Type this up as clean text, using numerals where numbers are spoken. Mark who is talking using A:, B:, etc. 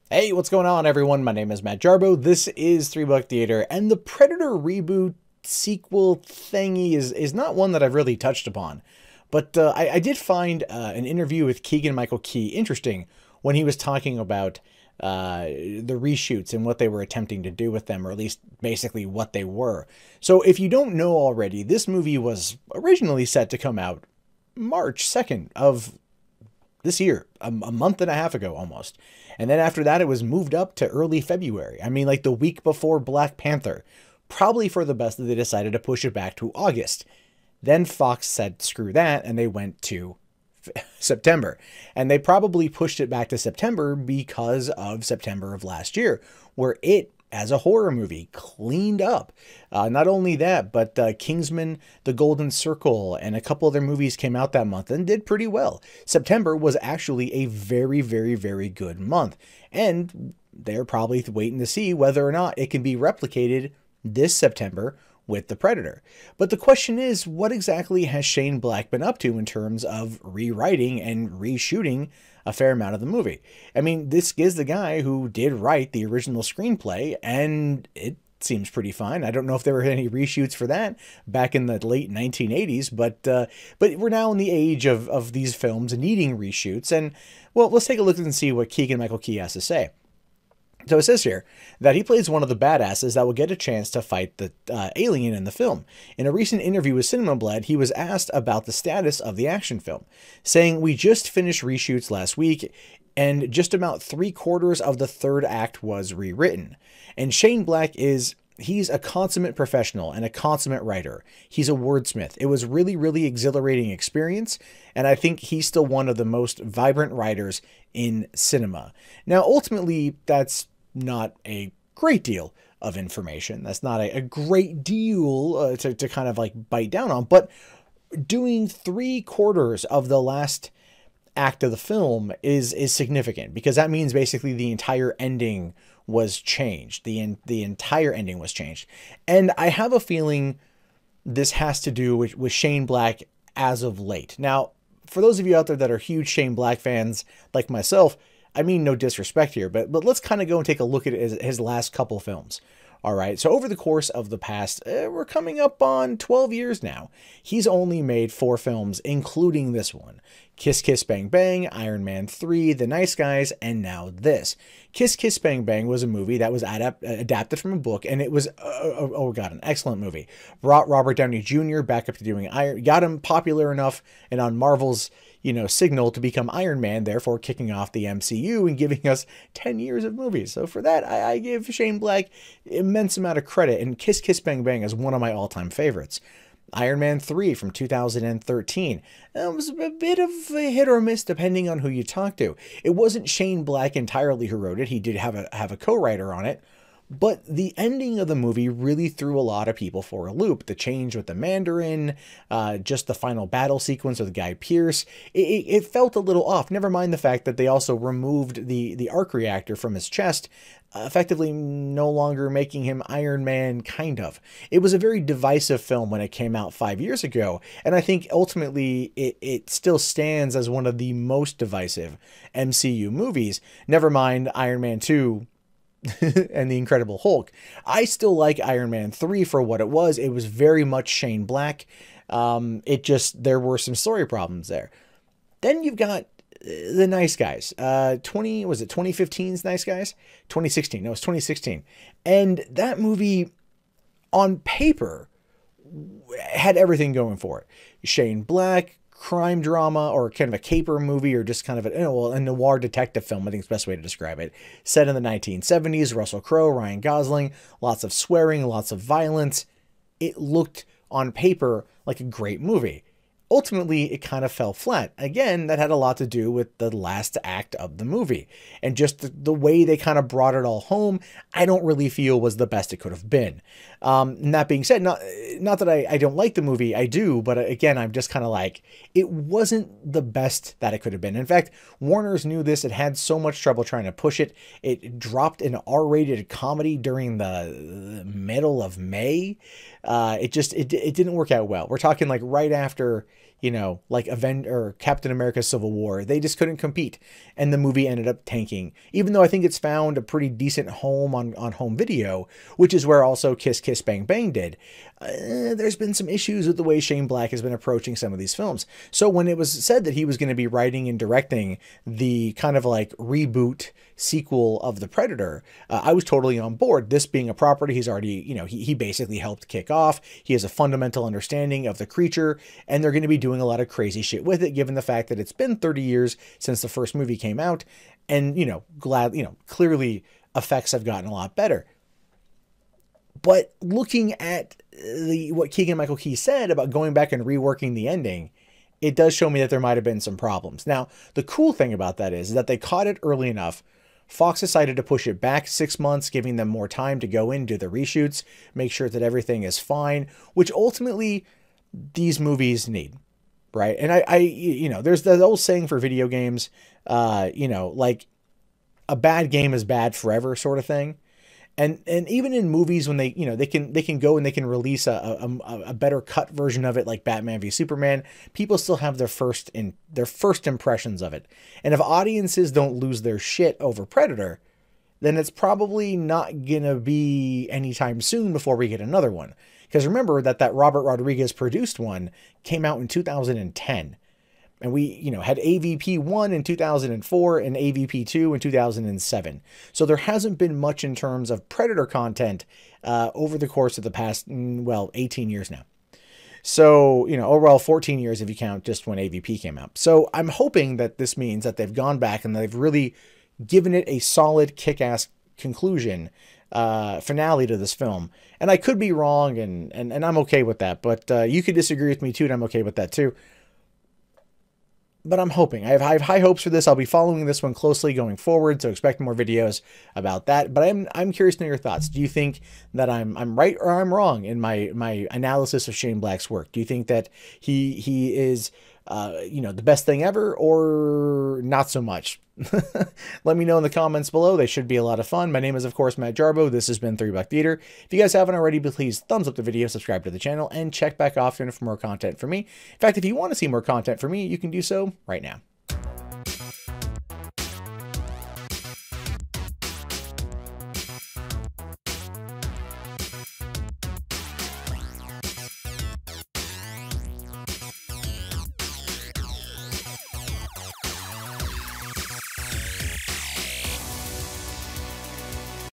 A: Hey, what's going on, everyone? My name is Matt Jarbo. This is 3 Buck Theater, and the Predator reboot sequel thingy is not one that I've really touched upon. But I did find an interview with Keegan Michael-Key interesting when he was talking about the reshoots and what they were attempting to do with them, or at least basically what they were. So if you don't know already, this movie was originally set to come out March 2nd of this year, a month and a half ago almost. And then after that, it was moved up to early February. I mean, like the week before Black Panther. Probably for the best that they decided to push it back to August. Then Fox said, screw that, and they went to September. And they probably pushed it back to September because of September of last year, where it, as a horror movie, cleaned up. Not only that, but Kingsman, The Golden Circle, and a couple other movies came out that month and did pretty well. September was actually a very, very, very good month. And they're probably waiting to see whether or not it can be replicated this September with The Predator. But the question is, what exactly has Shane Black been up to in terms of rewriting and reshooting a fair amount of the movie? I mean, this is the guy who did write the original screenplay, and it seems pretty fine. I don't know if there were any reshoots for that back in the late 1980s, but we're now in the age of these films needing reshoots. And, well, let's take a look and see what Keegan Michael-Key has to say. So it says here that he plays one of the badasses that will get a chance to fight the alien in the film. In a recent interview with Cinema Blend, he was asked about the status of the action film, saying, "We just finished reshoots last week, and just about 3/4 of the third act was rewritten." And Shane Black he's a consummate professional and a consummate writer. He's a wordsmith. It was really, really exhilarating experience, and I think he's still one of the most vibrant writers in cinema. Now, ultimately, that's not a great deal of information. That's not a great deal to kind of like bite down on, but doing 3/4 of the last act of the film is significant, because that means basically the entire ending was changed. The entire ending was changed. And I have a feeling this has to do with Shane Black as of late. Now, for those of you out there that are huge Shane Black fans like myself, I mean no disrespect here, but let's kind of go and take a look at his last couple films. All right, so over the course of the past, we're coming up on 12 years now, he's only made 4 films, including this one. Kiss Kiss Bang Bang, Iron Man 3, The Nice Guys, and now this. Kiss Kiss Bang Bang was a movie that was adapted from a book, and it was, oh god, an excellent movie. Brought Robert Downey Jr. back up to doing Iron, got him popular enough and on Marvel's signal to become Iron Man, therefore kicking off the MCU and giving us 10 years of movies. So for that, I give Shane Black immense amount of credit, and Kiss Kiss Bang Bang is one of my all-time favorites. Iron Man 3 from 2013. It was a bit of a hit or miss depending on who you talk to. It wasn't Shane Black entirely who wrote it. He did have a co-writer on it. But the ending of the movie really threw a lot of people for a loop. The change with the Mandarin, just the final battle sequence with Guy Pearce, it felt a little off. Never mind the fact that they also removed the arc reactor from his chest, effectively no longer making him Iron Man, kind of. It was a very divisive film when it came out 5 years ago, and I think ultimately it still stands as one of the most divisive MCU movies. Never mind Iron Man 2 and the Incredible Hulk. I still like Iron Man 3 for what it was. It was very much Shane Black. There were some story problems there. Then you've got The Nice Guys. Was it 2015's Nice Guys? 2016. No, it's 2016. And that movie, on paper, had everything going for it. Shane Black, crime drama, or kind of a caper movie, or just kind of a noir detective film, I think is the best way to describe it. Set in the 1970s, Russell Crowe, Ryan Gosling, lots of swearing, lots of violence. It looked on paper like a great movie. Ultimately, it kind of fell flat. Again, that had a lot to do with the last act of the movie. And just the way they kind of brought it all home, I don't really feel was the best it could have been. And that being said, not that I don't like the movie, I do, but again, I'm just kind of like, it wasn't the best that it could have been. In fact, Warner's knew this. It had so much trouble trying to push it. It dropped an R-rated comedy during the middle of May. It didn't work out well. We're talking like right after you know, like or Captain America Civil War. They just couldn't compete, and the movie ended up tanking. Even though I think it's found a pretty decent home on home video, which is where also Kiss Kiss Bang Bang did. There's been some issues with the way Shane Black has been approaching some of these films. So when it was said that he was going to be writing and directing the kind of like reboot sequel of The Predator, I was totally on board. This being a property he's already, you know, he basically helped kick off. He has a fundamental understanding of the creature, and they're going to be doing a lot of crazy shit with it, given the fact that it's been 30 years since the first movie came out. And, you know, clearly effects have gotten a lot better. But looking at what Keegan Michael-Key said about going back and reworking the ending, it does show me that there might have been some problems. Now, the cool thing about that is that they caught it early enough. Fox decided to push it back 6 months, giving them more time to go in, do the reshoots, make sure that everything is fine, which ultimately these movies need, right? And you know, there's the old saying for video games, you know, like a bad game is bad forever sort of thing. And even in movies, when they, you know, they can go and they can release a better cut version of it, like Batman v Superman, people still have their first impressions of it. And if audiences don't lose their shit over Predator, then it's probably not gonna be anytime soon before we get another one. Because remember that Robert Rodriguez produced one came out in 2010. And we, you know, had AVP 1 in 2004 and AVP 2 in 2007. So there hasn't been much in terms of Predator content over the course of the past, well, 18 years now. So, you know, overall 14 years if you count just when AVP came out. So I'm hoping that this means that they've gone back and they've really given it a solid kick-ass conclusion, finale to this film. And I could be wrong, and I'm okay with that. But you could disagree with me too, and I'm okay with that too. But I'm hoping. I have high hopes for this. I'll be following this one closely going forward, so expect more videos about that. But I'm curious to know your thoughts. Do you think that I'm right or I'm wrong in my analysis of Shane Black's work? Do you think that he is you know, the best thing ever, or not so much? Let me know in the comments below. They should be a lot of fun. My name is, of course, Matt Jarbo. This has been 3 Buck Theater. If you guys haven't already, please thumbs up the video, subscribe to the channel, and check back often for more content from me. In fact, if you want to see more content from me, you can do so right now.